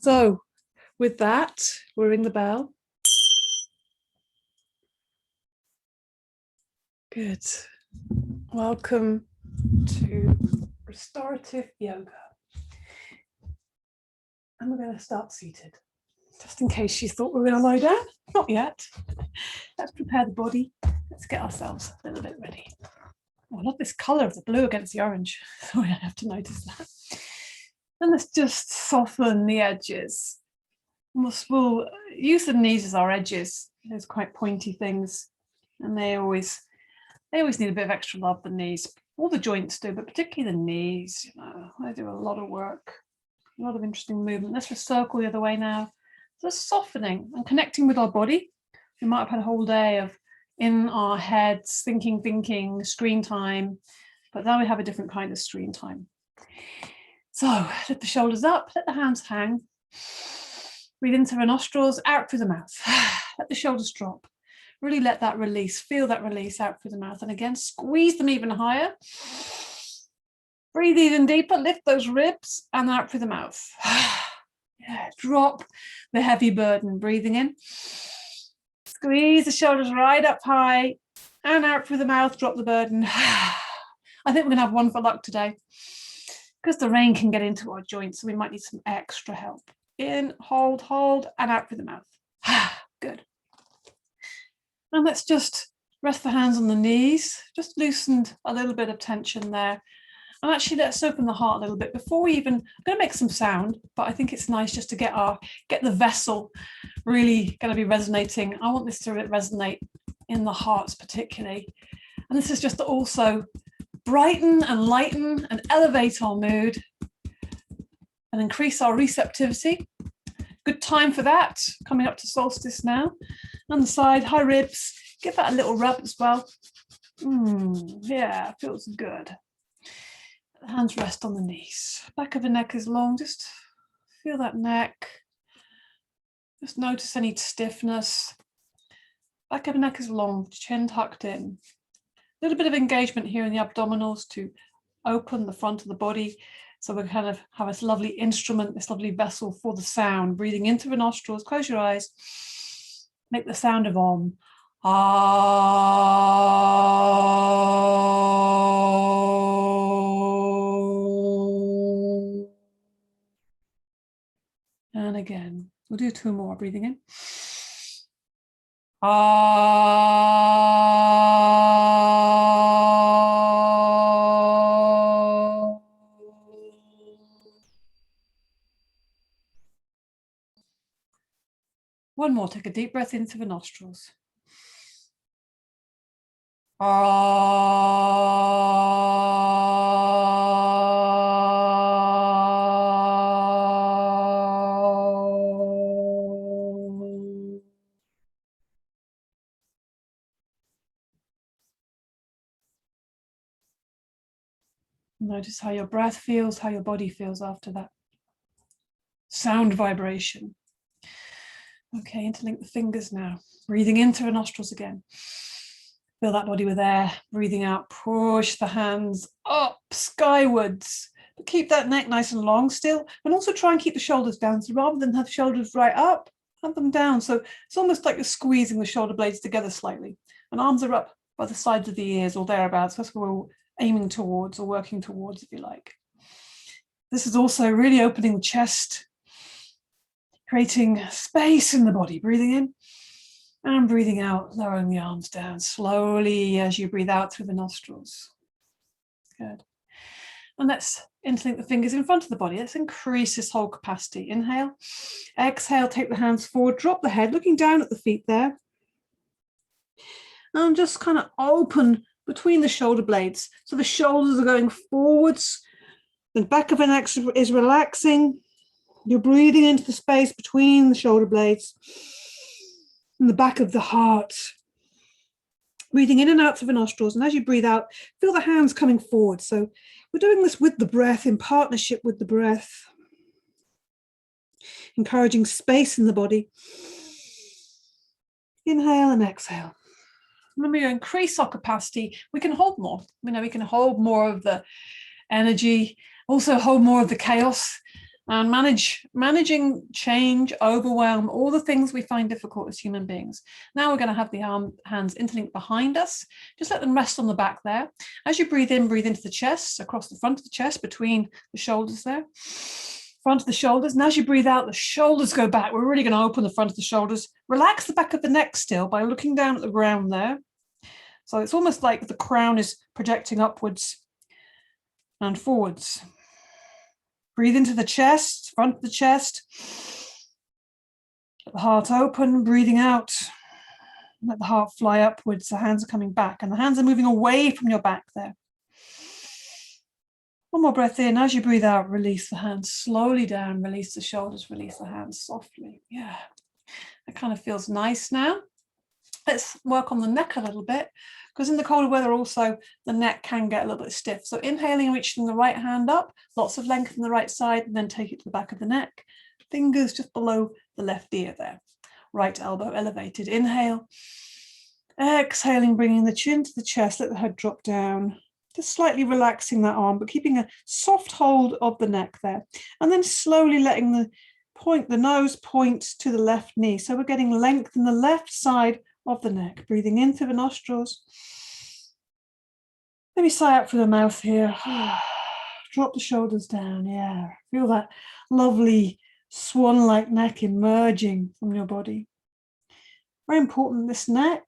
So with that, we'll ring the bell. Good. Welcome to Restorative Yoga. And we're going to start seated. Just in case you thought we were going to lie down. Not yet. Let's prepare the body. Let's get ourselves a little bit ready. Oh, I love this colour of the blue against the orange. So I have to notice that. And let's just soften the edges. We'll use the knees as our edges. There's quite pointy things, and they always need a bit of extra love, the knees. All the joints do, but particularly the knees, they do a lot of work, a lot of interesting movement. Let's just circle the other way now. Just softening and connecting with our body. We might have had a whole day of in our heads, thinking, screen time, but now we have a different kind of screen time. So lift the shoulders up, let the hands hang. Breathe into the nostrils, out through the mouth. Let the shoulders drop. Really let that release, feel that release out through the mouth. And again, squeeze them even higher. Breathe even deeper, lift those ribs and out through the mouth. Yeah, drop the heavy burden, breathing in. Squeeze the shoulders right up high and out through the mouth, drop the burden. I think we're gonna have one for luck today because the rain can get into our joints, so we might need some extra help. In, hold, and out through the mouth. Good. And let's just rest the hands on the knees, just loosened a little bit of tension there. And actually let's open the heart a little bit before we even, I'm going to make some sound, but I think it's nice just to get the vessel really going to be resonating. I want this to resonate in the hearts particularly. And this is just to also brighten and lighten and elevate our mood and increase our receptivity. Good time for that, coming up to solstice now. On the side, high ribs, give that a little rub as well. Yeah, feels good. The hands rest on the knees. Back of the neck is long, just feel that neck. Just notice any stiffness. Back of the neck is long, chin tucked in. A little bit of engagement here in the abdominals to open the front of the body. So we kind of have this lovely instrument, this lovely vessel for the sound. Breathing into the nostrils, close your eyes. Make the sound of Om. And again, we'll do two more, breathing in. One more, take a deep breath into the nostrils. Notice how your breath feels, how your body feels after that sound vibration. Okay, interlink the fingers now. Breathing into the nostrils again. Fill that body with air. Breathing out, push the hands up skywards. But keep that neck nice and long still. And also try and keep the shoulders down. So rather than have the shoulders right up, have them down. So it's almost like you're squeezing the shoulder blades together slightly. And arms are up by the sides of the ears or thereabouts. That's what we're aiming towards or working towards, if you like. This is also really opening the chest, creating space in the body. Breathing in and breathing out, lowering the arms down slowly as you breathe out through the nostrils. Good. And let's interlink the fingers in front of the body. Let's increase this whole capacity. Inhale, exhale, take the hands forward, drop the head, looking down at the feet there. And just kind of open between the shoulder blades. So the shoulders are going forwards, the back of the neck is relaxing. You're breathing into the space between the shoulder blades and the back of the heart. Breathing in and out through the nostrils. And as you breathe out, feel the hands coming forward. So we're doing this with the breath, in partnership with the breath. Encouraging space in the body. Inhale and exhale. When we increase our capacity, we can hold more. We can hold more of the energy, also hold more of the chaos. And managing change, overwhelm, all the things we find difficult as human beings. Now we're going to have the hands interlinked behind us. Just let them rest on the back there. As you breathe into the chest, across the front of the chest, between the shoulders there. Front of the shoulders. And as you breathe out, the shoulders go back. We're really going to open the front of the shoulders. Relax the back of the neck still by looking down at the ground there. So it's almost like the crown is projecting upwards and forwards. Breathe into the chest, front of the chest. Let the heart open, breathing out. Let the heart fly upwards. The hands are coming back and the hands are moving away from your back there. One more breath in. As you breathe out, release the hands slowly down. Release the shoulders, release the hands softly. Yeah, that kind of feels nice now. Let's work on the neck a little bit, because in the colder weather also the neck can get a little bit stiff. So inhaling, reaching the right hand up, lots of length in the right side, and then take it to the back of the neck. Fingers just below the left ear there. Right elbow elevated. Inhale. Exhaling, bringing the chin to the chest, let the head drop down. Just slightly relaxing that arm, but keeping a soft hold of the neck there. And then slowly letting the nose point to the left knee. So we're getting length in the left side of the neck. Breathing in through the nostrils. Maybe sigh out through the mouth here. Drop the shoulders down. Yeah, feel that lovely swan-like neck emerging from your body. Very important, this neck,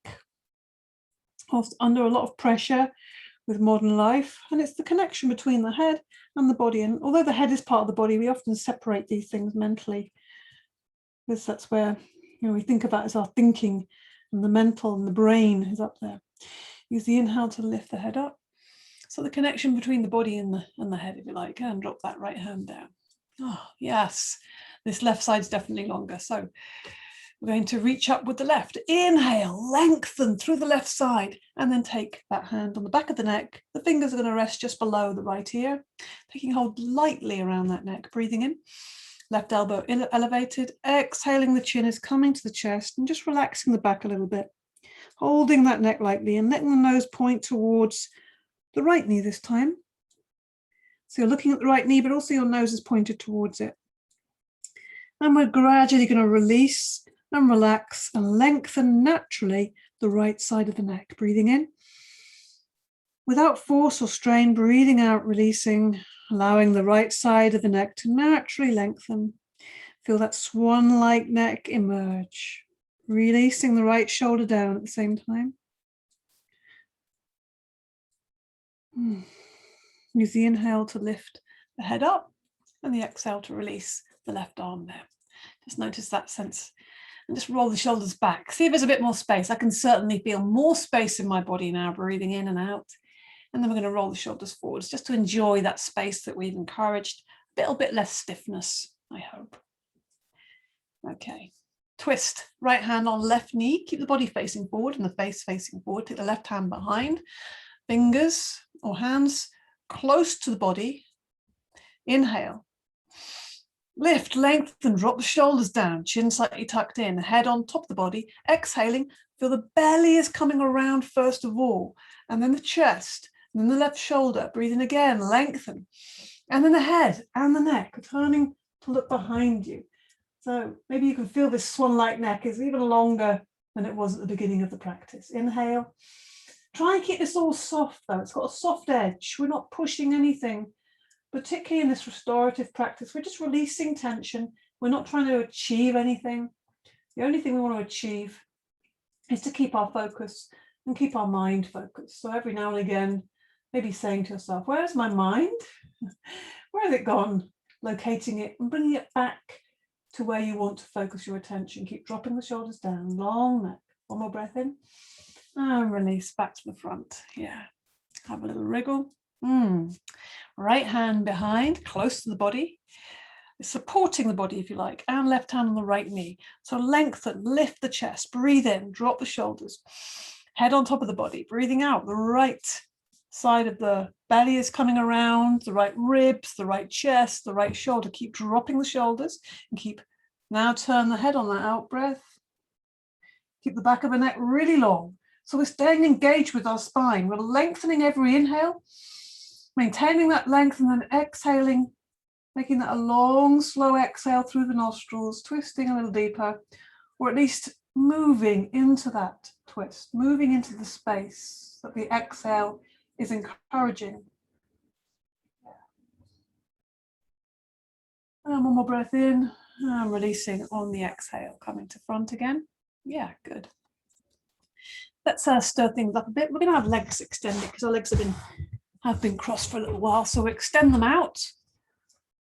under a lot of pressure with modern life, and it's the connection between the head and the body. And although the head is part of the body, we often separate these things mentally, because that's where we think about as our thinking, and the mental and the brain is up there. Use the inhale to lift the head up. So the connection between the body and the head, if you like, and drop that right hand down. Oh, yes. This left side's definitely longer. So we're going to reach up with the left. Inhale, lengthen through the left side, and then take that hand on the back of the neck. The fingers are going to rest just below the right ear, taking hold lightly around that neck, breathing in. Left elbow elevated, exhaling, the chin is coming to the chest and just relaxing the back a little bit. Holding that neck lightly and letting the nose point towards the right knee this time. So you're looking at the right knee, but also your nose is pointed towards it. And we're gradually going to release and relax and lengthen naturally the right side of the neck. Breathing in. Without force or strain, breathing out, releasing, allowing the right side of the neck to naturally lengthen. Feel that swan-like neck emerge. Releasing the right shoulder down at the same time. Use the inhale to lift the head up and the exhale to release the left arm there. Just notice that sense and just roll the shoulders back. See if there's a bit more space. I can certainly feel more space in my body now, breathing in and out. And then we're going to roll the shoulders forwards just to enjoy that space that we've encouraged. A little bit less stiffness, I hope. Okay. Twist. Right hand on left knee. Keep the body facing forward and the face facing forward. Take the left hand behind. Fingers or hands close to the body. Inhale. Lift, lengthen, drop the shoulders down. Chin slightly tucked in. Head on top of the body. Exhaling. Feel the belly is coming around first of all. And then the chest. And then the left shoulder, breathing again, lengthen. And then the head and the neck, turning to look behind you. So maybe you can feel this swan-like neck is even longer than it was at the beginning of the practice. Inhale. Try and keep this all soft though. It's got a soft edge. We're not pushing anything, particularly in this restorative practice. We're just releasing tension. We're not trying to achieve anything. The only thing we want to achieve is to keep our focus and keep our mind focused. So every now and again, maybe saying to yourself, where's my mind? Where has it gone? Locating it and bringing it back to where you want to focus your attention. Keep dropping the shoulders down, long neck. One more breath in and release back to the front. Yeah, have a little wriggle. Right hand behind, close to the body. It's supporting the body, if you like, and left hand on the right knee. So lengthen, lift the chest, breathe in, drop the shoulders. Head on top of the body, breathing out. The right side of the belly is coming around, the right ribs, the right chest, the right shoulder. Keep dropping the shoulders and keep, now turn the head on that out breath. Keep the back of the neck really long. So we're staying engaged with our spine. We're lengthening every inhale, maintaining that length, and then exhaling, Making that a long, slow exhale through the nostrils, twisting a little deeper, or at least moving into that twist, moving into the space that the exhale is encouraging. And one more breath in, and releasing on the exhale, coming to front again. Yeah, good. Let's stir things up a bit. We're going to have legs extended because our legs have been crossed for a little while. So extend them out,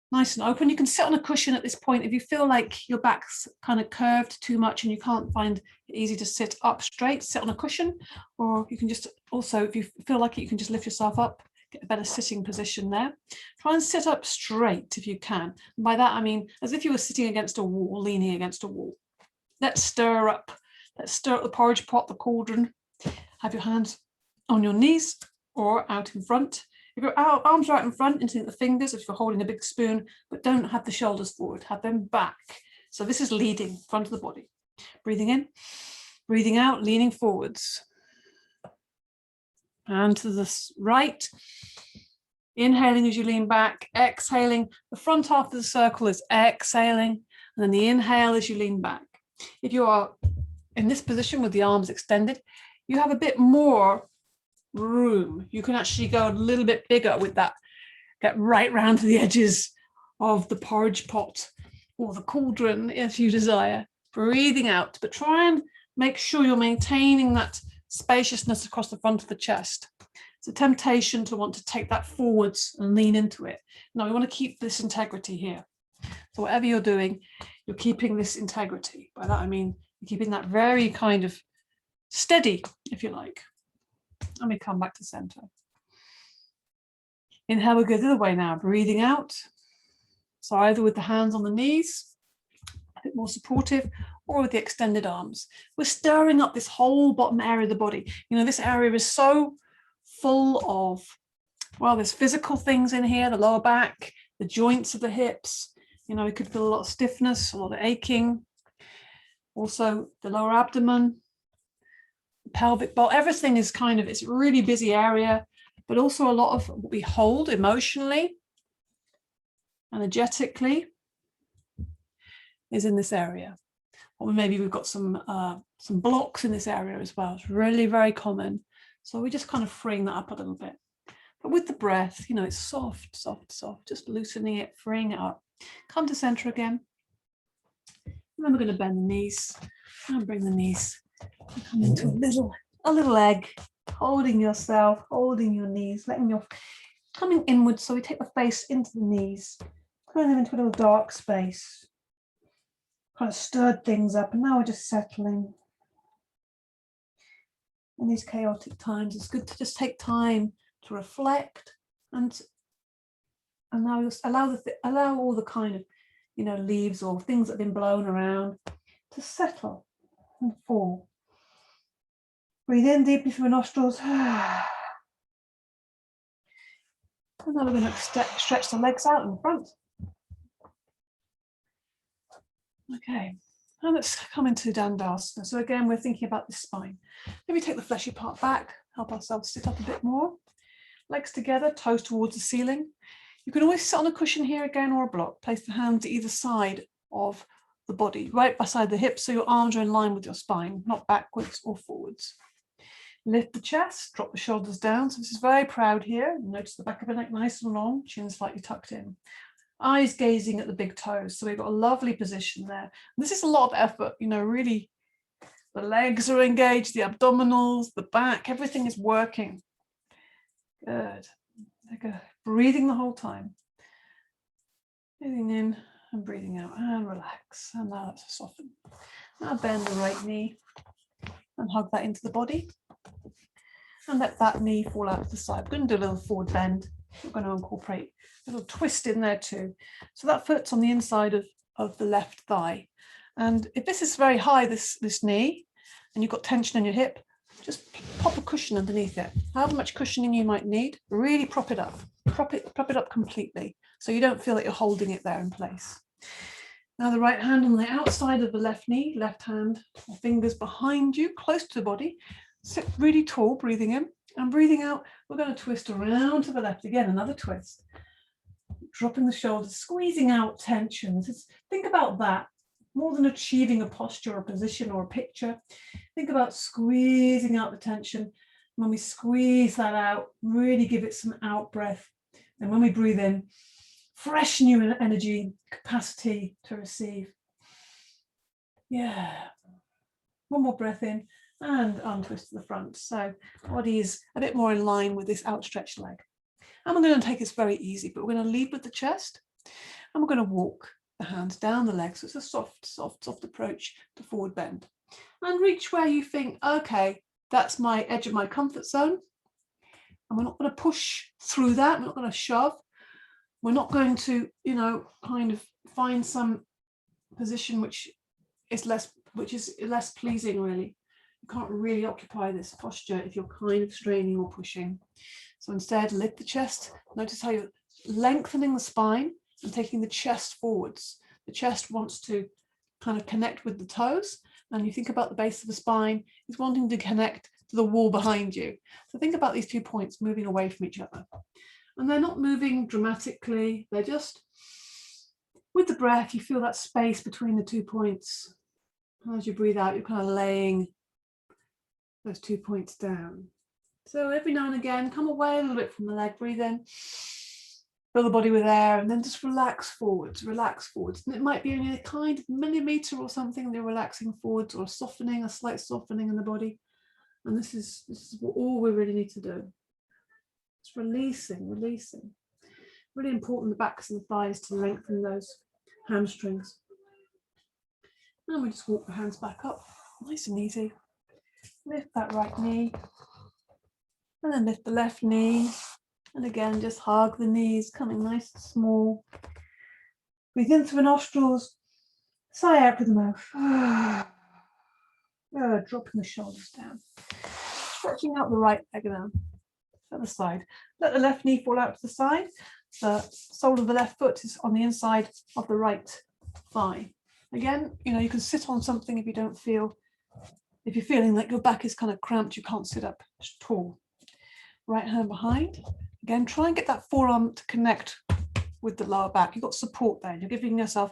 nice and open. You can sit on a cushion at this point if you feel like your back's kind of curved too much and you can't find it easy to sit up straight. Sit on a cushion, or you can just also, if you feel like it, you can just lift yourself up, get a better sitting position there. Try and sit up straight if you can. And by that I mean as if you were sitting against a wall, leaning against a wall. Let's stir up the porridge pot, the cauldron. Have your hands on your knees or out in front. If your arms are out in front, into the fingers, if you're holding a big spoon, but don't have the shoulders forward, have them back. So this is leading, front of the body. Breathing in, breathing out, leaning forwards. And to the right, inhaling as you lean back, exhaling. The front half of the circle is exhaling, and then the inhale as you lean back. If you are in this position with the arms extended, you have a bit more room. You can actually go a little bit bigger with that. Get right round to the edges of the porridge pot or the cauldron if you desire. Breathing out, but try and make sure you're maintaining that spaciousness across the front of the chest. It's a temptation to want to take that forwards and lean into it. No, we want to keep this integrity here. So whatever you're doing, you're keeping this integrity. By that I mean you're keeping that very kind of steady, if you like. And we come back to center. Inhale, we'll go the other way now. Breathing out. So either with the hands on the knees, a bit more supportive, or with the extended arms. We're stirring up this whole bottom area of the body. You know, this area is so full of, well, there's physical things in here, the lower back, the joints of the hips. You know, we could feel a lot of stiffness, a lot of aching. Also the lower abdomen, pelvic bowl, everything is kind of, it's a really busy area, but also a lot of what we hold emotionally, energetically, is in this area. Or maybe we've got some blocks in this area as well. It's really very common. So we're just kind of freeing that up a little bit. But with the breath, you know, it's soft, soft, soft, just loosening it, freeing it up. Come to center again. And then we're going to bend the knees and bring the knees. Come into a little egg, holding yourself, holding your knees, letting your coming inwards. So we take the face into the knees, putting them into a little dark space. Kind of stirred things up, and now we're just settling. In these chaotic times, it's good to just take time to reflect and now just allow all the kind of, you know, leaves or things that have been blown around to settle and fall. Breathe in deeply through the nostrils. And now we're going to stretch the legs out in front. Okay, and let's come into Dandasana. So again, we're thinking about the spine. Maybe take the fleshy part back, help ourselves sit up a bit more. Legs together, toes towards the ceiling. You can always sit on a cushion here again or a block. Place the hands either side of the body, right beside the hips, so your arms are in line with your spine, not backwards or forwards. Lift the chest, drop the shoulders down. So this is very proud here. Notice the back of the neck nice and long, chin slightly tucked in. Eyes gazing at the big toes. So we've got a lovely position there. This is a lot of effort, you know, really. The legs are engaged, the abdominals, the back, everything is working. Good. Good. Breathing the whole time. Breathing in and breathing out and relax. And now let's soften. Now bend the right knee and hug that into the body. And let that knee fall out to the side. We're going to do a little forward bend. We're going to incorporate a little twist in there too. So that foot's on the inside of the left thigh. And if this is very high, this knee, and you've got tension in your hip, just pop a cushion underneath it. However much cushioning you might need, really prop it up. Prop it up completely, so you don't feel that you're holding it there in place. Now the right hand on the outside of the left knee, left hand, fingers behind you, close to the body. Sit really tall, breathing in, and breathing out. We're going to twist around to the left again, another twist. dropping the shoulders, squeezing out tension. Think about that. More than achieving a posture or a position or a picture, think about squeezing out the tension. When we squeeze that out, really give it some out breath. And when we breathe in, fresh new energy, capacity to receive. Yeah. One more breath in and untwist to the front. So body is a bit more in line with this outstretched leg. And we're going to take this very easy, but we're going to lead with the chest and we're going to walk the hands down the legs. So it's a soft approach to forward bend. And reach where you think, okay, that's my edge of my comfort zone. And we're not going to push through that. We're not going to shove. We're not going to, kind of find some position which is less pleasing, really. You can't really occupy this posture if you're kind of straining or pushing. So instead, lift the chest. Notice how you're lengthening the spine and taking the chest forwards. The chest wants to kind of connect with the toes. And you think about the base of the spine, it's wanting to connect to the wall behind you. So think about these 2 points moving away from each other. And they're not moving dramatically. They're just, with the breath, you feel that space between the 2 points. And as you breathe out, you're kind of laying those 2 points down. So every now and again, come away a little bit from the leg, breathe in, fill the body with air, and then just relax forwards. And it might be only a kind of millimeter or something, they're relaxing forwards or softening, a slight softening in the body. And this is all we really need to do. It's releasing. Really important, the backs and the thighs, to lengthen those hamstrings. And we just walk the hands back up, nice and easy. Lift that right knee. And then lift the left knee. And again, just hug the knees, coming nice and small. Breathe in through the nostrils. Sigh out through the mouth. Dropping the shoulders down. Stretching out the right leg down to the side. Let the left knee fall out to the side. The sole of the left foot is on the inside of the right thigh. Again, you can sit on something if you're feeling like your back is kind of cramped, you can't sit up tall. Right hand behind. Again, try and get that forearm to connect with the lower back. You've got support there. You're giving yourself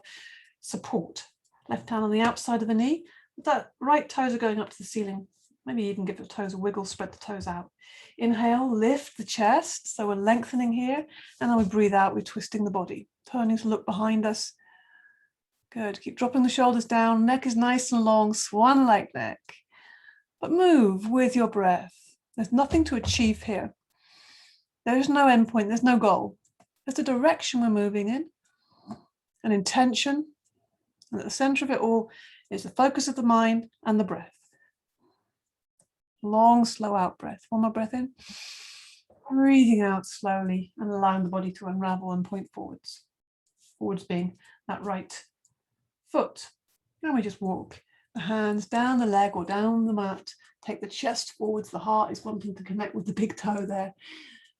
support. Left hand on the outside of the knee. That right toes are going up to the ceiling. Maybe even give the toes a wiggle, spread the toes out. Inhale, lift the chest. So we're lengthening here. And then we breathe out, we're twisting the body. Turning to look behind us. Good. Keep dropping the shoulders down. Neck is nice and long. Swan like neck. But move with your breath. There's nothing to achieve here. There is no end point. There's no goal. There's a direction we're moving in, an intention. And at the center of it all is the focus of the mind and the breath. Long, slow out breath. One more breath in. Breathing out slowly and allowing the body to unravel and point forwards. Forwards being that right foot. And we just walk the hands down the leg or down the mat. Take the chest forwards. The heart is wanting to connect with the big toe there.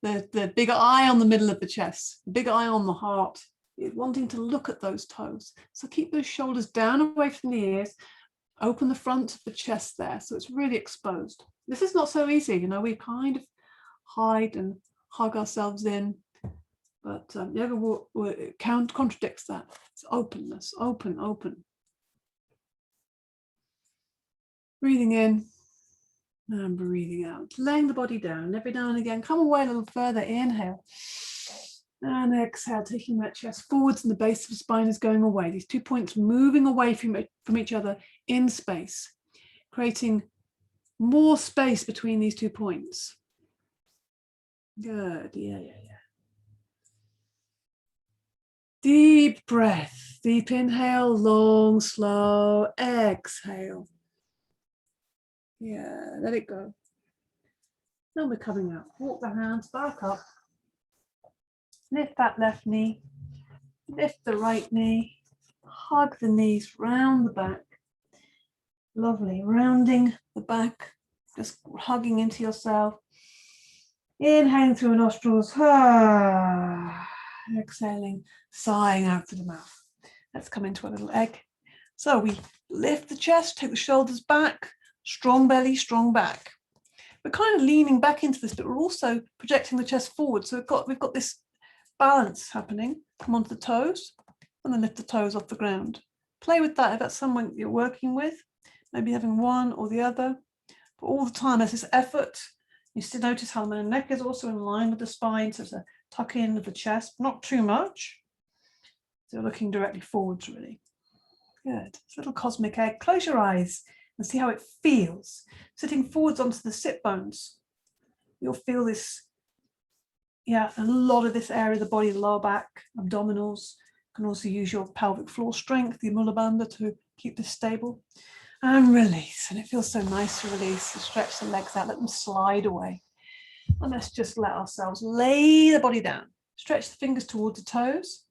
The big eye on the middle of the chest. The big eye on the heart. It's wanting to look at those toes. So keep those shoulders down away from the ears. Open the front of the chest there. So it's really exposed. This is not so easy. We kind of hide and hug ourselves in. But yoga contradicts that. It's openness. Open. Breathing in and breathing out. Laying the body down. Every now and again, come away a little further. Inhale. And exhale, taking that chest forwards and the base of the spine is going away. These 2 points moving away from each other in space, creating more space between these 2 points. Good. Yeah. Deep breath. Deep inhale, long, slow. Exhale. Yeah, let it go. Now we're coming out. Walk the hands back up. Lift that left knee. Lift the right knee. Hug the knees round the back. Lovely. Rounding the back. Just hugging into yourself. Inhaling through the nostrils. Exhaling. Sighing out through the mouth. Let's come into a little egg. So we lift the chest, take the shoulders back. Strong belly, strong back. We're kind of leaning back into this, but we're also projecting the chest forward. So we've got this balance happening. Come onto the toes and then lift the toes off the ground. Play with that if that's someone you're working with, maybe having one or the other. But all the time there's this effort. You still notice how the neck is also in line with the spine, so it's a tuck in of the chest, not too much. So looking directly forwards, really. Good. This little cosmic egg. Close your eyes and see how it feels. Sitting forwards onto the sit bones. You'll feel this, a lot of this area of the body, the lower back, abdominals. You can also use your pelvic floor strength, the Mula Bandha, to keep this stable. And release. And it feels so nice to release. So stretch the legs out, let them slide away. And let's just let ourselves lay the body down. Stretch the fingers towards the toes.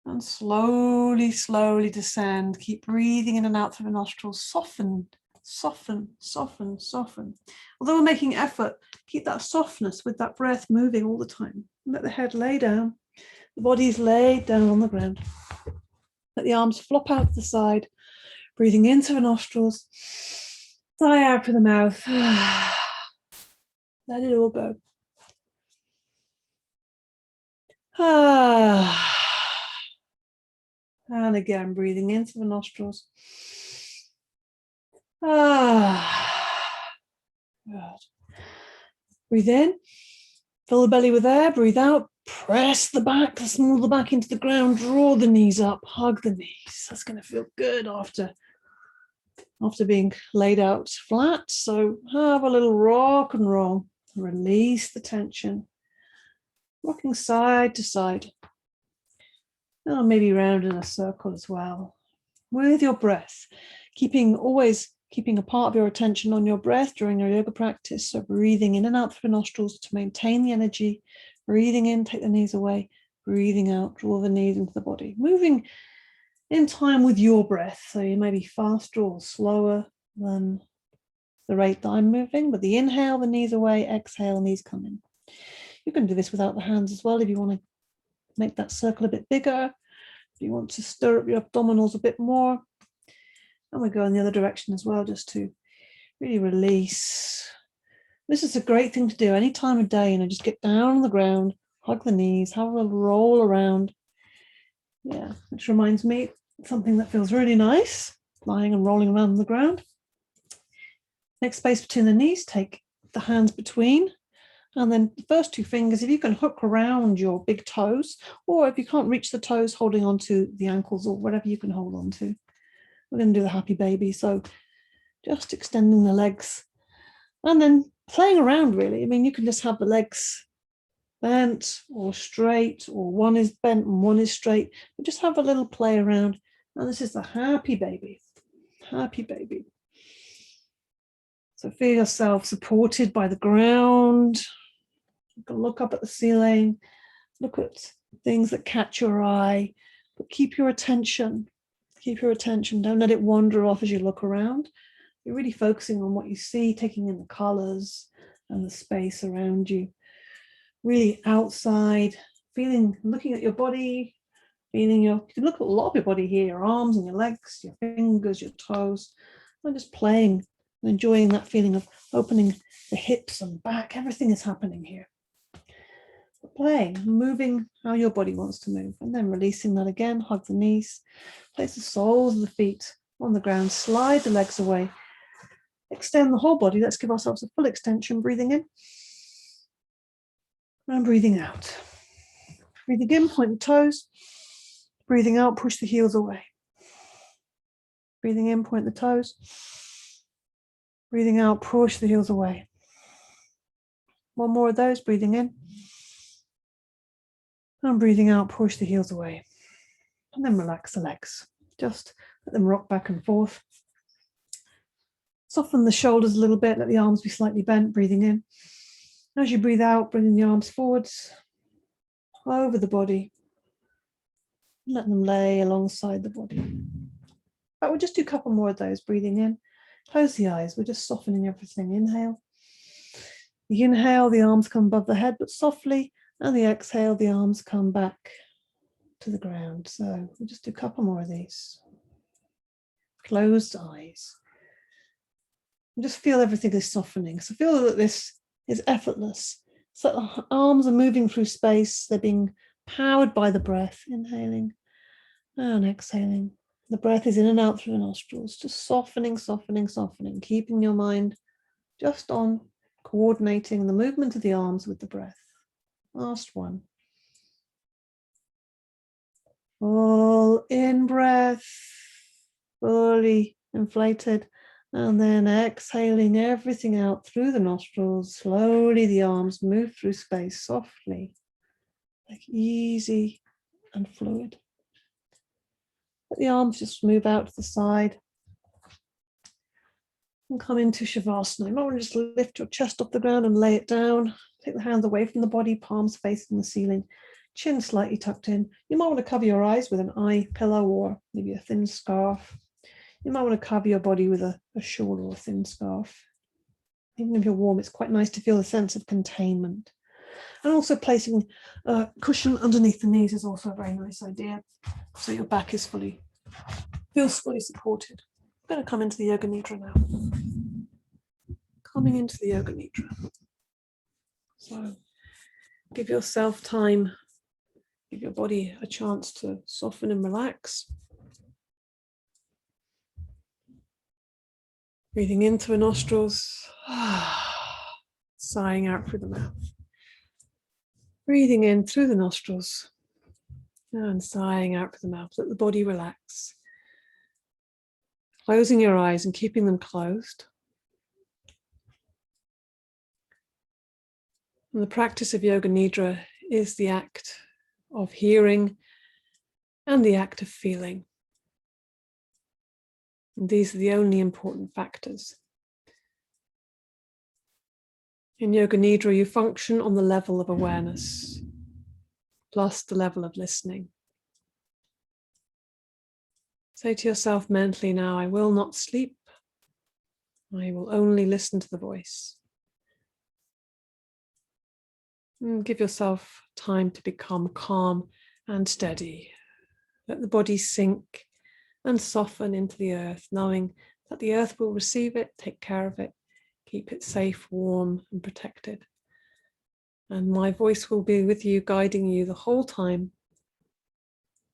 And slowly, slowly descend. Keep breathing in and out through the nostrils. Soften, soften, soften, soften. Although we're making effort, keep that softness with that breath moving all the time. Let the head lay down. The body's laid down on the ground. Let the arms flop out to the side. Breathing into the nostrils. Sigh out through the mouth. Let it all go. And again, breathing into the nostrils. Good. Breathe in, fill the belly with air, breathe out, press the back, smooth the back into the ground, draw the knees up, hug the knees. That's going to feel good after being laid out flat. So have a little rock and roll, release the tension, rocking side to side. And maybe round in a circle as well. With your breath, always keeping a part of your attention on your breath during your yoga practice. So breathing in and out through the nostrils to maintain the energy. Breathing in, take the knees away. Breathing out, draw the knees into the body. Moving in time with your breath. So you may be faster or slower than the rate that I'm moving. But the inhale, the knees away. Exhale, knees come in. You can do this without the hands as well if you want to make that circle a bit bigger. If you want to stir up your abdominals a bit more. And we go in the other direction as well, just to really release. This is a great thing to do any time of day, just get down on the ground, hug the knees, have a little roll around. Yeah, which reminds me something that feels really nice, lying and rolling around on the ground. Next space between the knees, take the hands between. And then the first two fingers, if you can hook around your big toes, or if you can't reach the toes, holding onto the ankles or whatever you can hold on to. We're going to do the happy baby. So just extending the legs and then playing around really. You can just have the legs bent or straight, or one is bent and one is straight. But just have a little play around. And this is the happy baby. Happy baby. So feel yourself supported by the ground. You can look up at the ceiling, look at things that catch your eye, but keep your attention. Keep your attention. Don't let it wander off as you look around. You're really focusing on what you see, taking in the colors and the space around you. Really outside, looking at your body, you can look at a lot of your body here, your arms and your legs, your fingers, your toes, and just playing and enjoying that feeling of opening the hips and back. Everything is happening here. Playing, moving how your body wants to move, and then releasing that again. Hug the knees, place the soles of the feet on the ground, slide the legs away, extend the whole body. Let's give ourselves a full extension, breathing in and breathing out. Breathing in, point the toes, breathing out, push the heels away. Breathing in, point the toes, breathing out, push the heels away. One more of those, breathing in. And breathing out, push the heels away. And then relax the legs. Just let them rock back and forth. Soften the shoulders a little bit. Let the arms be slightly bent, breathing in. As you breathe out, bringing the arms forwards, over the body. Let them lay alongside the body. But we'll just do a couple more of those, breathing in. Close the eyes. We're just softening everything. Inhale. The inhale, the arms come above the head, but softly. And the exhale, the arms come back to the ground. So we'll just do a couple more of these. Closed eyes. And just feel everything is softening. So feel that this is effortless. So the arms are moving through space. They're being powered by the breath, inhaling and exhaling. The breath is in and out through the nostrils, just softening, softening, softening, keeping your mind just on coordinating the movement of the arms with the breath. Last one. Full in breath, fully inflated, and then exhaling everything out through the nostrils. Slowly the arms move through space softly, like easy and fluid. Let the arms just move out to the side and come into Shavasana. You might want to just lift your chest off the ground and lay it down. Take the hands away from the body, palms facing the ceiling, chin slightly tucked in. You might want to cover your eyes with an eye pillow or maybe a thin scarf. You might want to cover your body with a shawl or a thin scarf. Even if you're warm, it's quite nice to feel a sense of containment. And also placing a cushion underneath the knees is also a very nice idea. So your back is feels fully supported. I'm going to come into the Yoga Nidra now. Coming into the Yoga Nidra. So give yourself time, give your body a chance to soften and relax. Breathing in through the nostrils, sighing out through the mouth. Breathing in through the nostrils and sighing out through the mouth. Let the body relax. Closing your eyes and keeping them closed. And the practice of Yoga Nidra is the act of hearing and the act of feeling. And these are the only important factors. In Yoga Nidra, you function on the level of awareness, plus the level of listening. Say to yourself mentally now, I will not sleep. I will only listen to the voice. And give yourself time to become calm and steady. Let the body sink and soften into the earth, knowing that the earth will receive it, take care of it, keep it safe, warm, and protected. And my voice will be with you, guiding you the whole time.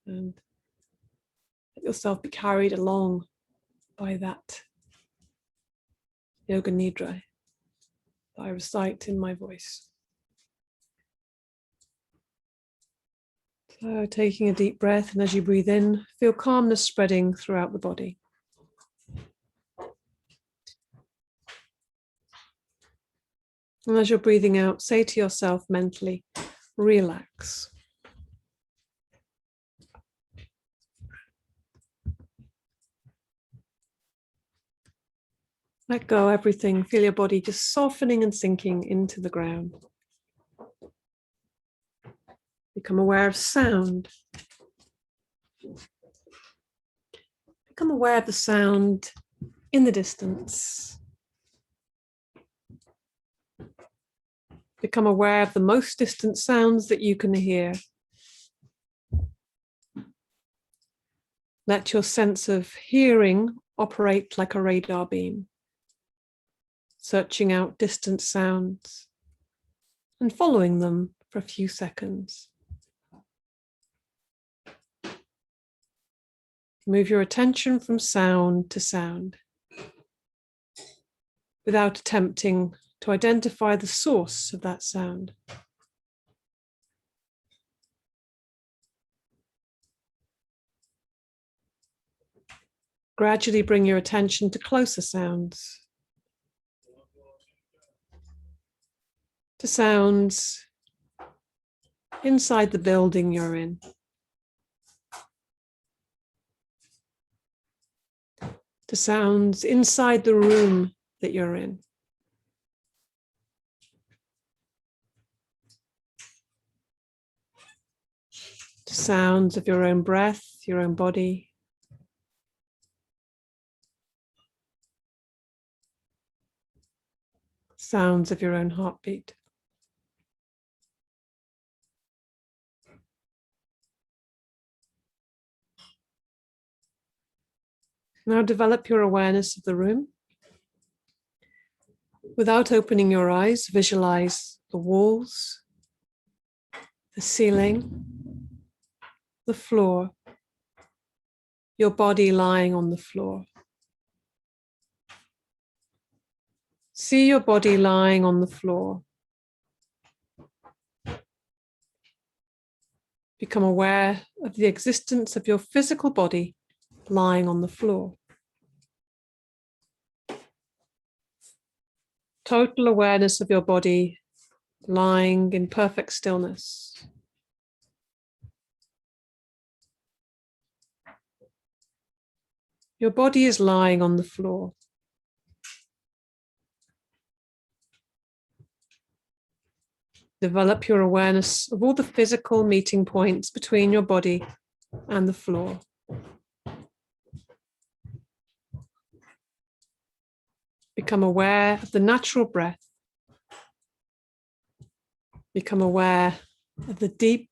And let yourself be carried along by that Yoga Nidra that I recite in my voice. So taking a deep breath, and as you breathe in, feel calmness spreading throughout the body. And as you're breathing out, say to yourself mentally, relax. Let go of everything. Feel your body just softening and sinking into the ground. Become aware of sound. Become aware of the sound in the distance. Become aware of the most distant sounds that you can hear. Let your sense of hearing operate like a radar beam, searching out distant sounds and following them for a few seconds. Move your attention from sound to sound without attempting to identify the source of that sound. Gradually bring your attention to closer sounds, to sounds inside the building you're in, to sounds inside the room that you're in. To sounds of your own breath, your own body. Sounds of your own heartbeat. Now develop your awareness of the room. Without opening your eyes, visualize the walls, the ceiling, the floor, your body lying on the floor. See your body lying on the floor. Become aware of the existence of your physical body lying on the floor. Total awareness of your body lying in perfect stillness. Your body is lying on the floor. Develop your awareness of all the physical meeting points between your body and the floor. Become aware of the natural breath. Become aware of the deep,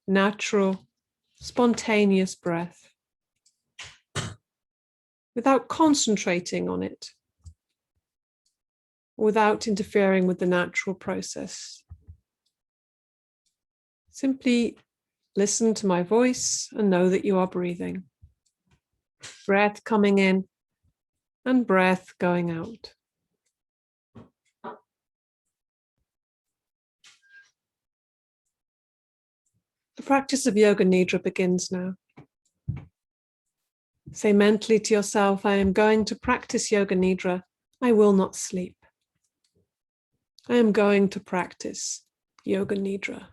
natural, spontaneous breath without concentrating on it, without interfering with the natural process. Simply listen to my voice and know that you are breathing. Breath coming in and breath going out. The practice of Yoga Nidra begins now. Say mentally to yourself, I am going to practice Yoga Nidra. I will not sleep. I am going to practice Yoga Nidra.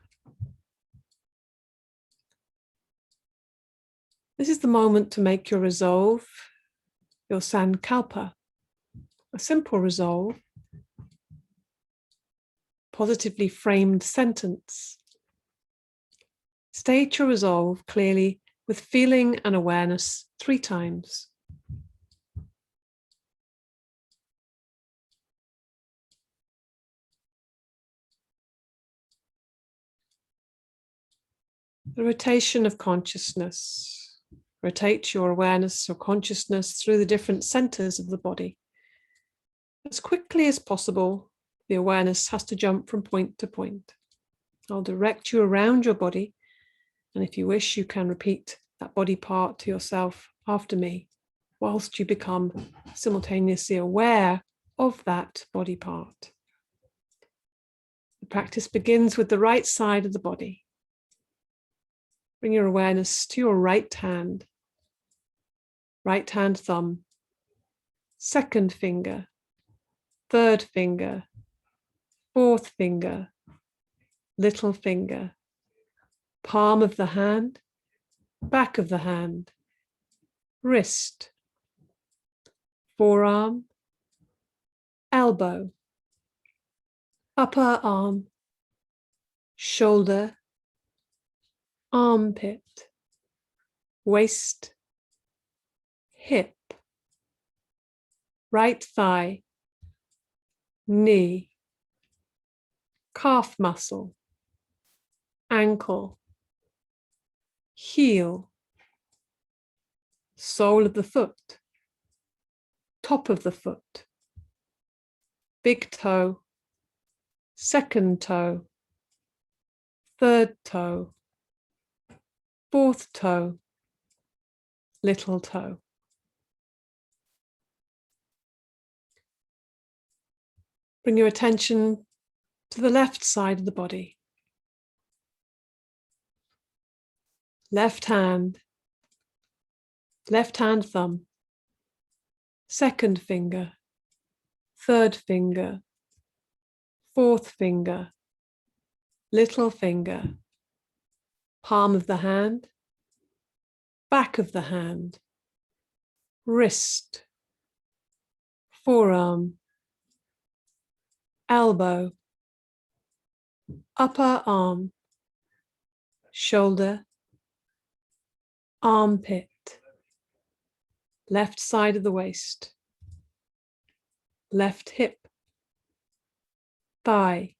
This is the moment to make your resolve, your sankalpa, a simple resolve, positively framed sentence. State your resolve clearly with feeling and awareness 3 times. The rotation of consciousness. Rotate your awareness or consciousness through the different centers of the body. As quickly as possible, the awareness has to jump from point to point. I'll direct you around your body, and if you wish, you can repeat that body part to yourself after me, whilst you become simultaneously aware of that body part. The practice begins with the right side of the body. Bring your awareness to your right hand thumb, second finger, third finger, fourth finger, little finger, palm of the hand, back of the hand, wrist, forearm, elbow, upper arm, shoulder, armpit, waist, hip, right thigh, knee, calf muscle, ankle, heel, sole of the foot, top of the foot, big toe, second toe, third toe, fourth toe, little toe. Bring your attention to the left side of the body. Left hand thumb, second finger, third finger, fourth finger, little finger, palm of the hand, back of the hand, wrist, forearm, elbow, upper arm, shoulder, armpit, left side of the waist, left hip, thigh,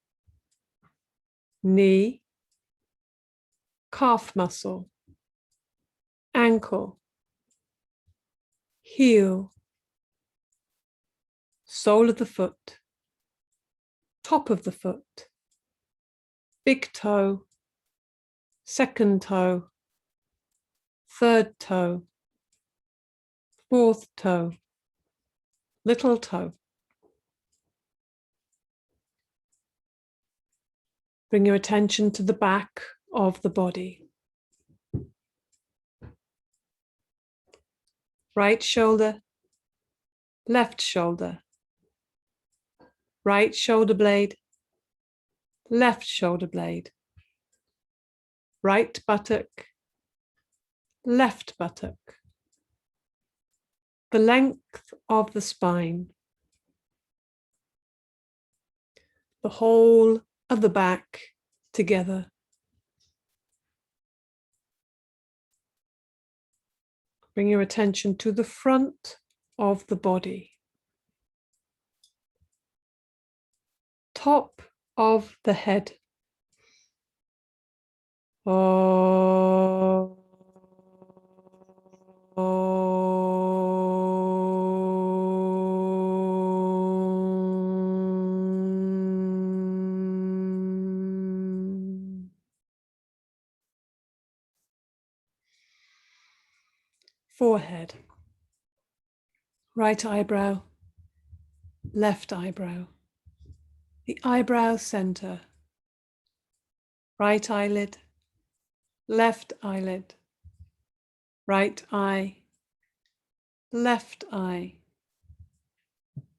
knee, calf muscle, ankle, heel, sole of the foot, top of the foot, big toe, second toe, third toe, fourth toe, little toe. Bring your attention to the back of the body. Right shoulder, left shoulder, right shoulder blade, left shoulder blade, right buttock, left buttock. The length of the spine, the whole of the back together. Bring your attention to the front of the body. Top of the head. Oh. Forehead. Right eyebrow, left eyebrow. The eyebrow center. Right eyelid, left eyelid. Right eye, left eye.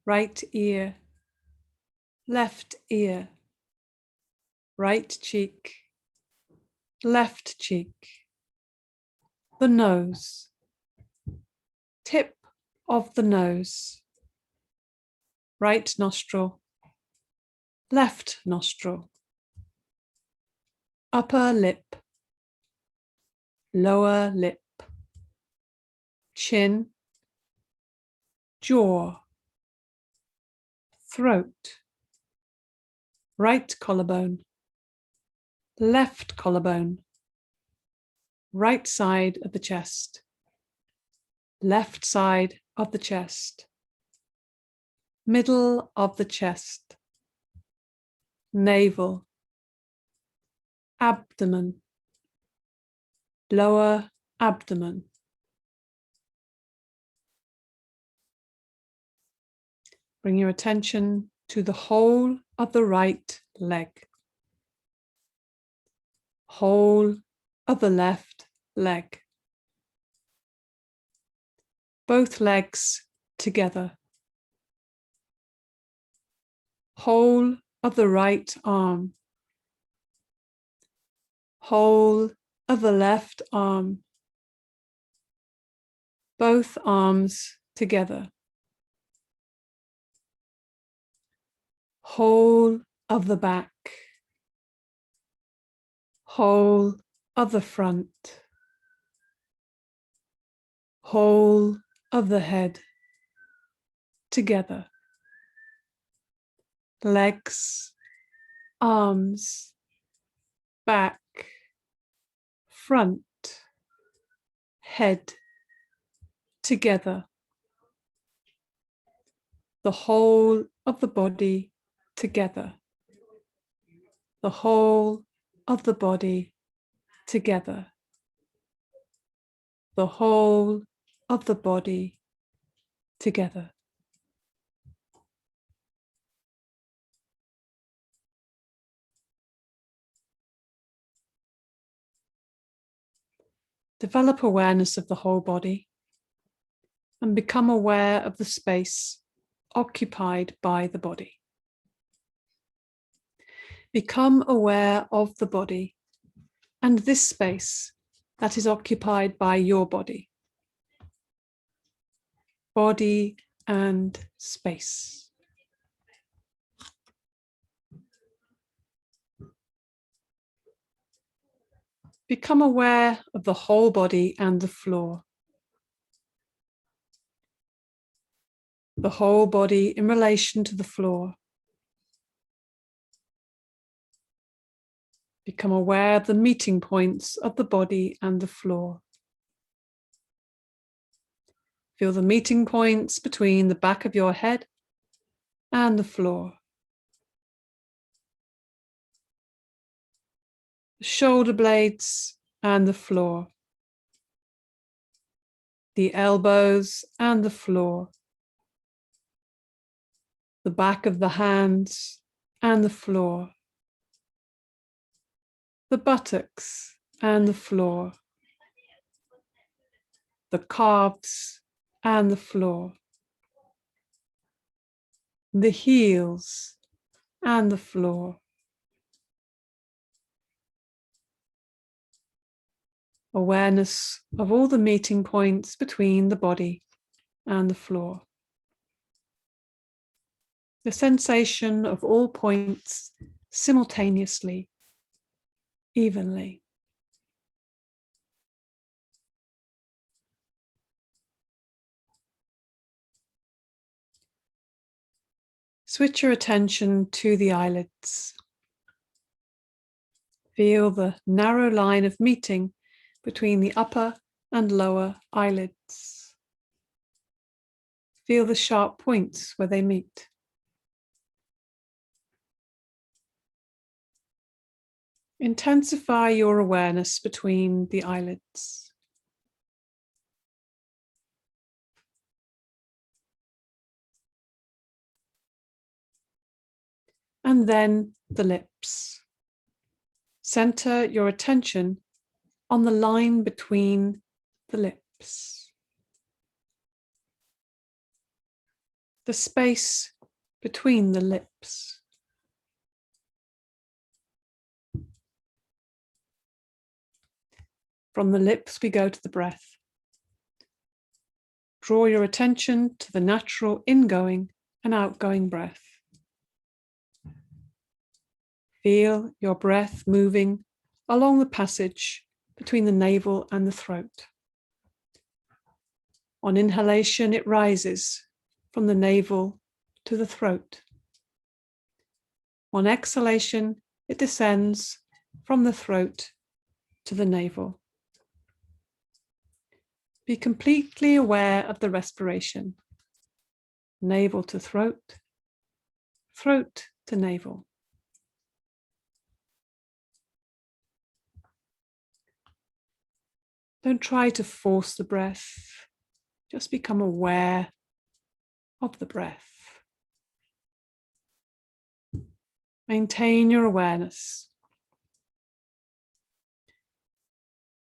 Right ear, left ear. Right cheek, left cheek. The nose. Tip of the nose. Right nostril, left nostril. Upper lip, lower lip. Chin, jaw, throat. Right collarbone, left collarbone. Right side of the chest, left side of the chest. Middle of the chest. Navel, abdomen, lower abdomen. Bring your attention to the whole of the right leg, whole of the left leg. Both legs together. Whole of the right arm, whole of the left arm. Both arms together. Whole of the back, whole of the front, whole of the head, together. Legs, arms, back, front, head, together. The whole of the body together. The whole of the body together. The whole of the body together. Develop awareness of the whole body and become aware of the space occupied by the body. Become aware of the body and this space that is occupied by your body. Body and space. Become aware of the whole body and the floor. The whole body in relation to the floor. Become aware of the meeting points of the body and the floor. Feel the meeting points between the back of your head and the floor. the shoulder blades and the floor, the elbows and the floor, the back of the hands and the floor, the buttocks and the floor, the calves and the floor, the heels and the floor. Awareness of all the meeting points between the body and the floor. The sensation of all points simultaneously, evenly. Switch your attention to the eyelids. Feel the narrow line of meeting between the upper and lower eyelids. Feel the sharp points where they meet. Intensify your awareness between the eyelids. And then the lips. Center your attention on the line between the lips. The space between the lips. From the lips, we go to the breath. Draw your attention to the natural ingoing and outgoing breath. Feel your breath moving along the passage between the navel and the throat. On inhalation, it rises from the navel to the throat. On exhalation, it descends from the throat to the navel. Be completely aware of the respiration. Navel to throat, throat to navel. Don't try to force the breath. Just become aware of the breath. Maintain your awareness.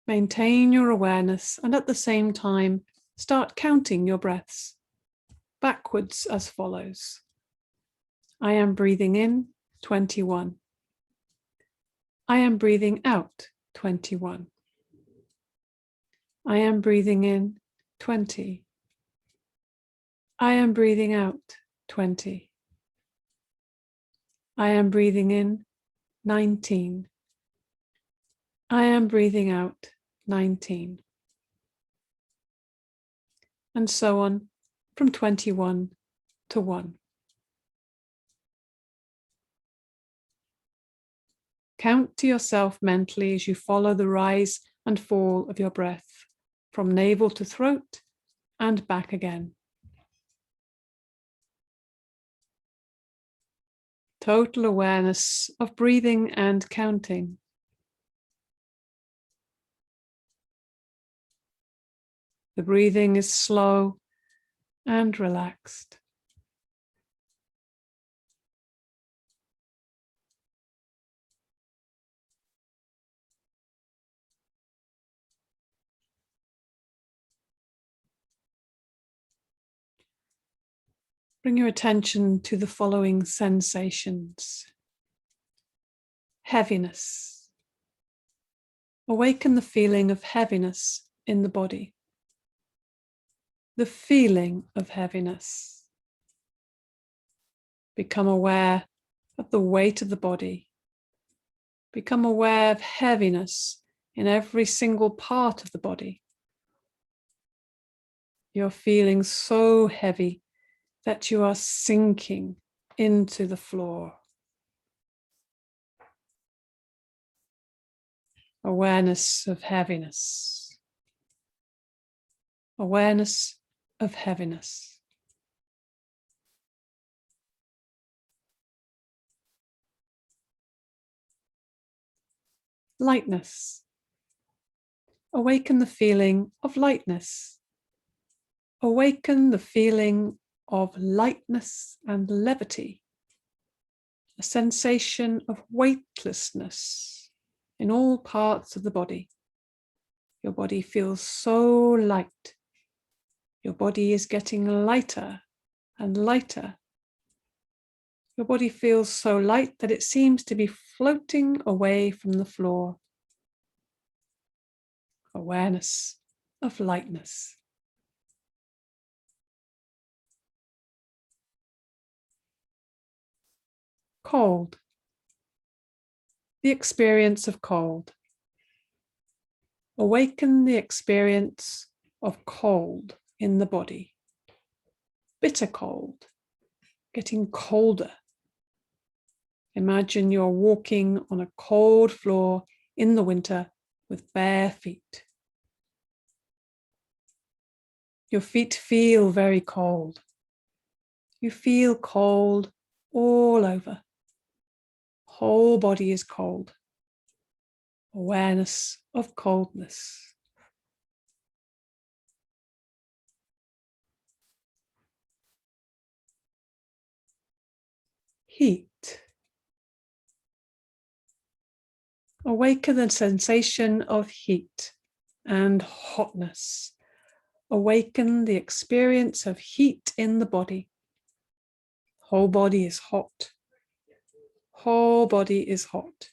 Maintain your awareness and at the same time, start counting your breaths backwards as follows. I am breathing in 21. I am breathing out 21. I am breathing in 20. I am breathing out 20. I am breathing in 19. I am breathing out 19. And so on from 21 to 1. Count to yourself mentally as you follow the rise and fall of your breath from navel to throat and back again. Total awareness of breathing and counting. The breathing is slow and relaxed. Bring your attention to the following sensations. Heaviness. Awaken the feeling of heaviness in the body. The feeling of heaviness. Become aware of the weight of the body. Become aware of heaviness in every single part of the body. You're feeling so heavy that you are sinking into the floor. Awareness of heaviness. Awareness of heaviness. lightness. Awaken the feeling of lightness. Awaken the feeling of lightness and levity, a sensation of weightlessness in all parts of the body. Your body feels so light. Your body is getting lighter and lighter. Your body feels so light that it seems to be floating away from the floor. Awareness of lightness. Cold. The experience of cold. Awaken the experience of cold in the body. Bitter cold. Getting colder. Imagine you're walking on a cold floor in the winter with bare feet. Your feet feel very cold. You feel cold all over. Whole body is cold. Awareness of coldness. Heat. Awaken the sensation of heat and hotness. Awaken the experience of heat in the body. Whole body is hot. Whole body is hot.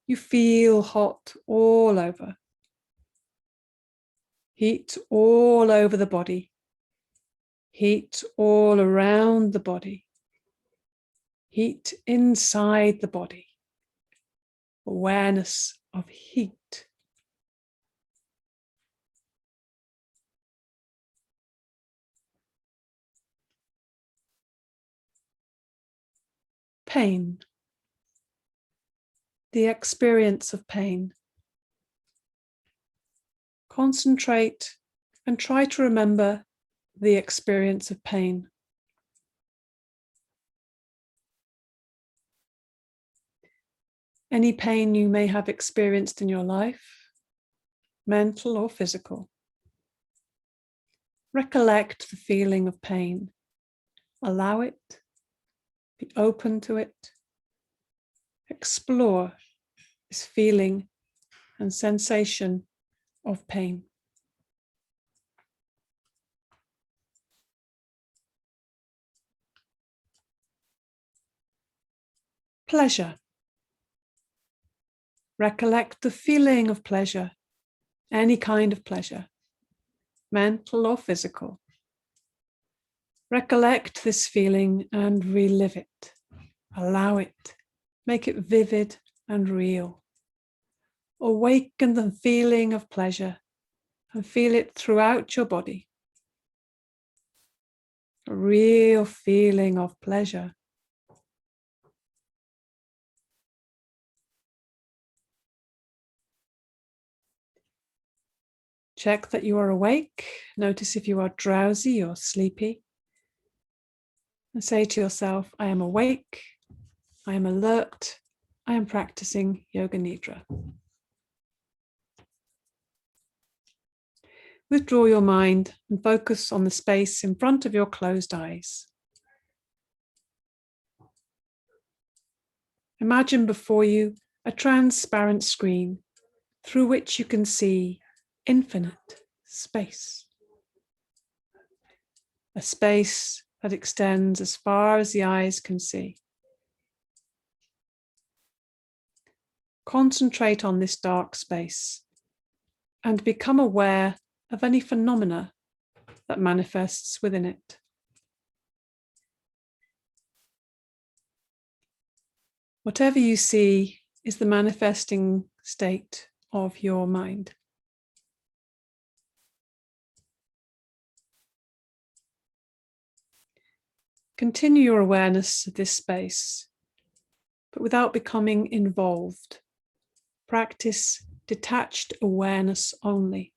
You feel hot all over. Heat all over the body. Heat all around the body. Heat inside the body. Awareness of heat. Pain. The experience of pain. Concentrate and try to remember the experience of pain. Any pain you may have experienced in your life, mental or physical. Recollect the feeling of pain. Allow it. Be open to it. Explore this feeling and sensation of pain. Pleasure. Recollect the feeling of pleasure, any kind of pleasure, mental or physical. Recollect this feeling and relive it. Allow it. Make it vivid and real. Awaken the feeling of pleasure and feel it throughout your body. A real feeling of pleasure. Check that you are awake. Notice if you are drowsy or sleepy. And say to yourself, I am awake, I am alert, I am practicing Yoga Nidra. Withdraw your mind and focus on the space in front of your closed eyes. Imagine before you a transparent screen through which you can see infinite space. A space that extends as far as the eyes can see. Concentrate on this dark space and become aware of any phenomena that manifests within it. Whatever you see is the manifesting state of your mind. Continue your awareness of this space, but without becoming involved. Practice detached awareness only.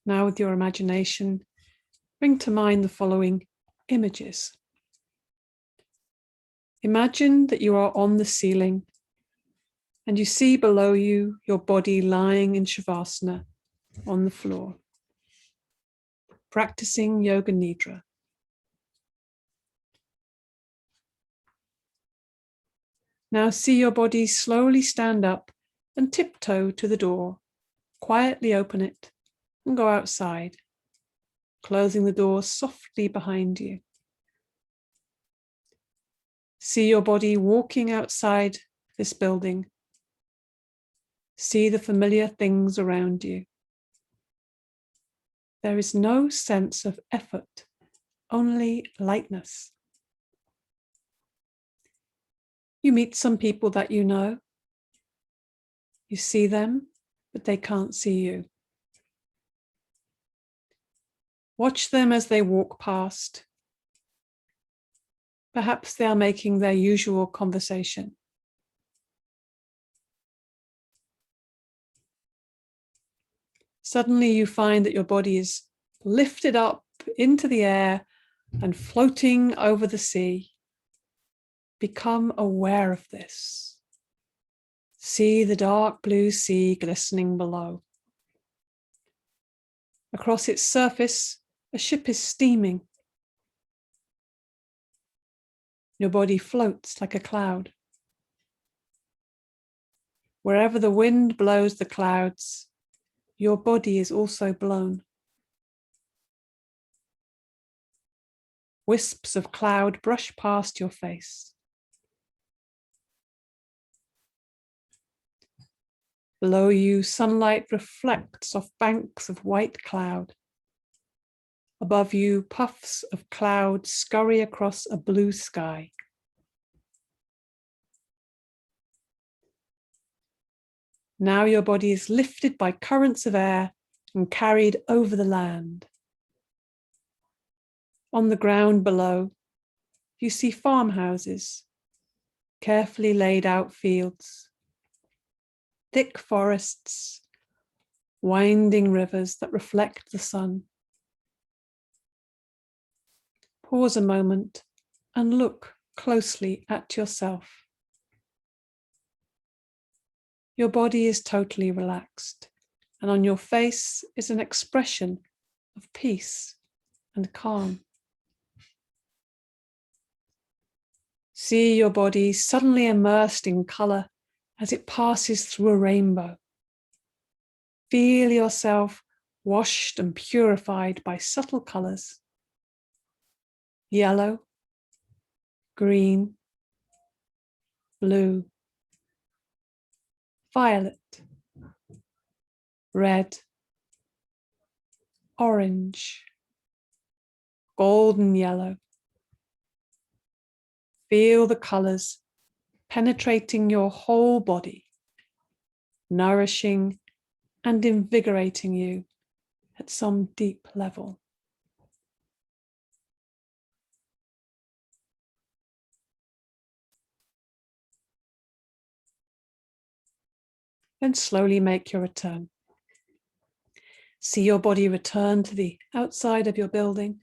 Now with your imagination, bring to mind the following images. Imagine that you are on the ceiling and you see below you your body lying in Shavasana on the floor, practicing Yoga Nidra. Now see your body slowly stand up and tiptoe to the door, quietly open it and go outside, closing the door softly behind you. See your body walking outside this building. See the familiar things around you. There is no sense of effort, only lightness. You meet some people that you know. You see them, but they can't see you. Watch them as they walk past. Perhaps they are making their usual conversation. Suddenly you find that your body is lifted up into the air and floating over the sea. Become aware of this. See the dark blue sea glistening below. Across its surface, a ship is steaming. Your body floats like a cloud. Wherever the wind blows the clouds, your body is also blown. Wisps of cloud brush past your face. Below you, sunlight reflects off banks of white cloud. Above you, puffs of cloud scurry across a blue sky. Now your body is lifted by currents of air and carried over the land. On the ground below, you see farmhouses, carefully laid out fields, thick forests, winding rivers that reflect the sun. Pause a moment and look closely at yourself. Your body is totally relaxed, and on your face is an expression of peace and calm. See your body suddenly immersed in color as it passes through a rainbow. Feel yourself washed and purified by subtle colors. Yellow, green, blue, violet, red, orange, golden yellow. Feel the colors penetrating your whole body, nourishing and invigorating you at some deep level. Then slowly make your return. See your body return to the outside of your building.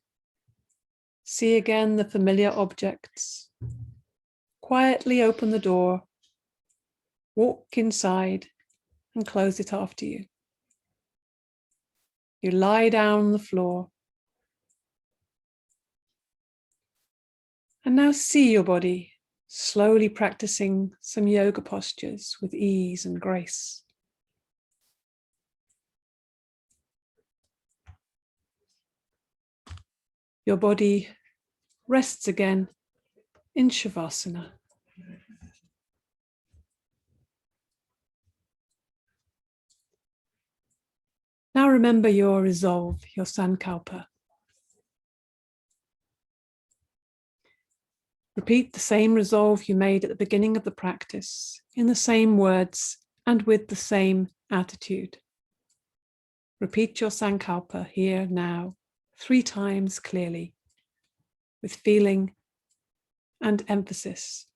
See again the familiar objects. Quietly open the door, walk inside, and close it after you. You lie down on the floor. And now see your body slowly practicing some yoga postures with ease and grace. Your body rests again in Shavasana. Now remember your resolve, your sankalpa. Repeat the same resolve you made at the beginning of the practice, in the same words and with the same attitude. Repeat your sankalpa here now, 3 times clearly, with feeling and emphasis.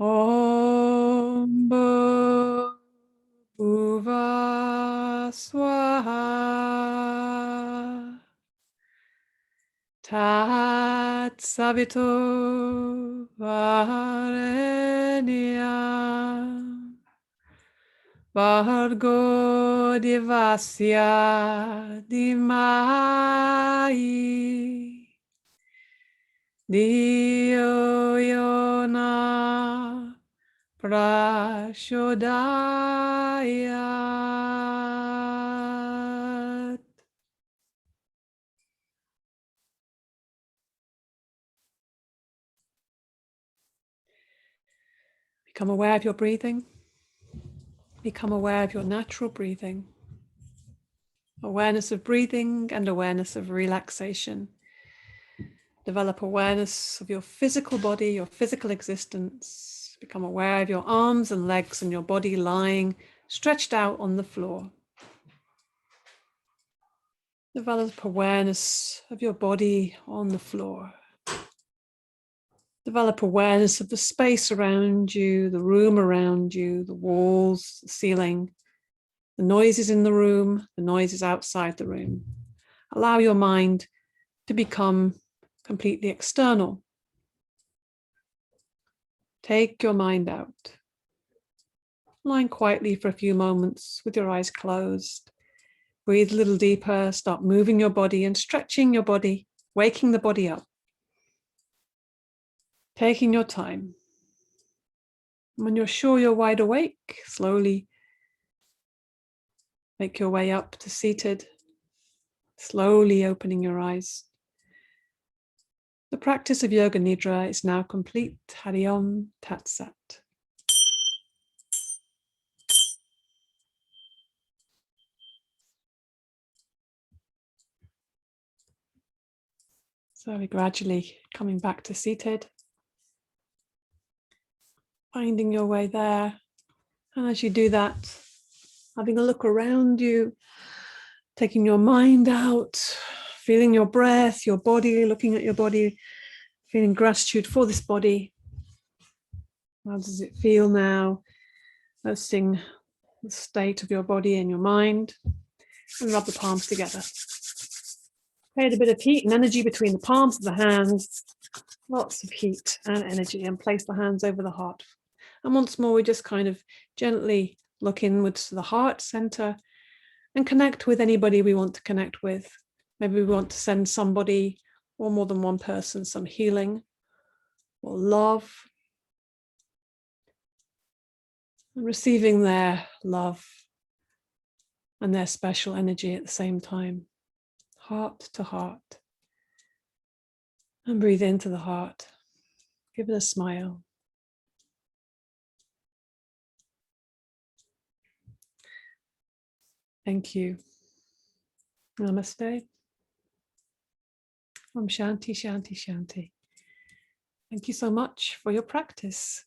Om Bhuva Swaha Tat Savito Varenyam Bhargo Devasya Dhimai Dio Yona Prachodayat. Become aware of your breathing. Become aware of your natural breathing. Awareness of breathing and awareness of relaxation. Develop awareness of your physical body, your physical existence. Become aware of your arms and legs and your body lying stretched out on the floor. Develop awareness of your body on the floor. Develop awareness of the space around you, the room around you, the walls, the ceiling, the noises in the room, the noises outside the room. Allow your mind to become completely external. Take your mind out. Lying quietly for a few moments with your eyes closed. Breathe a little deeper, start moving your body and stretching your body, waking the body up. Taking your time. When you're sure you're wide awake, slowly make your way up to seated, slowly opening your eyes. The practice of Yoga Nidra is now complete. Hari Om Tat Sat. So we're gradually coming back to seated, finding your way there. And as you do that, having a look around you, taking your mind out, feeling your breath, your body, looking at your body, feeling gratitude for this body. How does it feel now? Noticing the state of your body and your mind, and rub the palms together. Create a bit of heat and energy between the palms of the hands, lots of heat and energy, and place the hands over the heart. And once more, we just kind of gently look inwards to the heart center and connect with anybody we want to connect with. Maybe we want to send somebody or more than one person some healing or love. And receiving their love and their special energy at the same time, heart to heart. And breathe into the heart. Give it a smile. Thank you. Namaste. Om Shanti, Shanti, Shanti. Thank you so much for your practice.